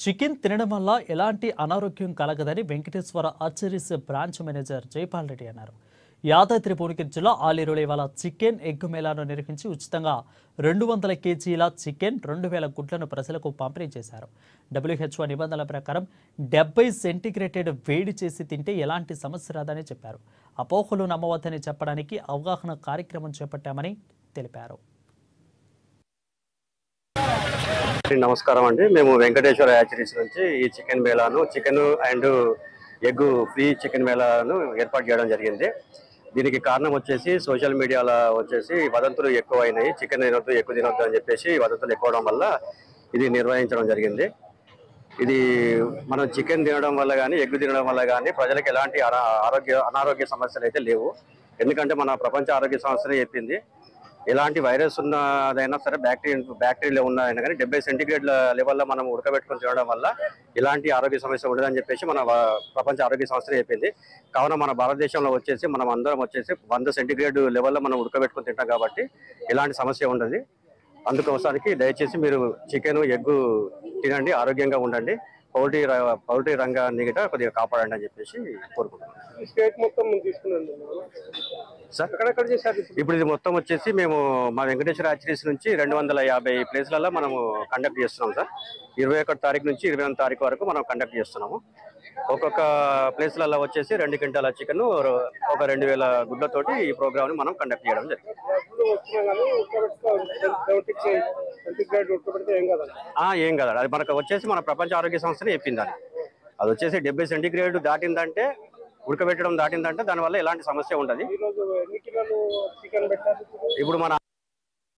Chicken తినడం వల్ల ఎలాంటి అనారోగ్యం కలగదని వెంకటేశ్వర ఆర్చరీస్ బ్రాంచ్ మేనేజర్ జైపాల్ రెడ్డి అన్నారు. యాదాద్రి భువనగిరి జిల్లా ఆలేరులో ఇవాళ చికెన్ ఎగ్ మేళాను నిర్వహించి ఉచితంగా 200 కేజీల చికెన్ 2000 గుడ్లను ప్రజలకు పంపిణీ చేశారు. WHO నిబంధనల ప్రకారం 70 సెంటీగ్రేడ్ వేడి చేసి తింటే ఎలాంటి సమస్య రాదని చెప్పారు. అపోహలు నమ్మవద్దని చెప్పడానికి అవగాహన కార్యక్రమం చేపట్టామని తెలిపారు. నమస్కారం అండి. మేము వెంకటేశ్వర యాచరీస్ నుంచి ఈ చికెన్ మేళాను chicken and egg free chicken మేళాను ఏర్పాటు చేయడం జరిగింది. దీనికి కారణం వచ్చేసి సోషల్ మీడియాలో వచ్చేసి వదంతులు ఎక్కువైనాయి. చికెన్ తినొద్దు, ఎగ్ తినొద్దు అని చెప్పేసి వదంతులు ఎక్కువడం వల్ల ఇది నిర్వహించడం జరిగింది. ఇది మనం చికెన్ తినడం వల్ల కానీ ఎగ్ తినడం వల్ల కానీ ప్రజలకు ఎలాంటి అనారోగ్య సమస్యలు అయితే లేవు. ఎందుకంటే మన ప్రపంచ ఆరోగ్య సంస్థనే చెప్పింది ఎలాంటి వైరస్ ఉన్నదైనా సరే బ్యాక్టీరియా ఉన్నదైనా కానీ 70 సెంటీగ్రేడ్ లెవెల్లో మనం ఉడకబెట్టుకొని తినడం వల్ల ఎలాంటి ఆరోగ్య సమస్య ఉండదని చెప్పేసి మన ప్రపంచ ఆరోగ్య సంస్థ చెప్పింది. కావున మన భారతదేశంలో వచ్చేసి మనం అందరం వచ్చేసి 100 సెంటీగ్రేడ్ లెవెల్లో మనం ఉడకబెట్టుకొని తింటాం కాబట్టి ఎలాంటి సమస్య ఉండదు. అందుకోసానికి దయచేసి మీరు చికెన్ ఎగ్ తినండి, ఆరోగ్యంగా ఉండండి, పౌల్ట్రీ రంగాన్ని గిట్ట కొద్దిగా కాపాడండి అని చెప్పేసి కోరుకుంటున్నాం. స్టేట్ మొత్తం తీసుకున్నాను సార్. ఎక్కడెక్కడ చేశారు? ఇప్పుడు ఇది మొత్తం వచ్చేసి మేము మా వెంకటేశ్వర యాచరీస్ నుంచి 250 ప్లేస్లలో మనము కండక్ట్ చేస్తున్నాం సార్. 21 తారీఖు నుంచి 28 తారీఖు వరకు మనం కండక్ట్ చేస్తున్నాము. ఒక్కొక్క ప్లేస్లలో వచ్చేసి 2 క్వింటాల చికెన్ ఒక 2000 గుడ్లతోటి ఈ ప్రోగ్రామ్ ని మనం కండక్ట్ చేయడం జరిగింది. ఏం కదా, అది మనకు వచ్చేసి మన ప్రపంచ ఆరోగ్య సంస్థనే చెప్పింది. అది వచ్చేసి 70 సెంటీగ్రేడ్ దాటిందంటే, ఉడకబెట్టడం దాటిందంటే దానివల్ల ఎలాంటి సమస్య ఉండదు. ఇప్పుడు మన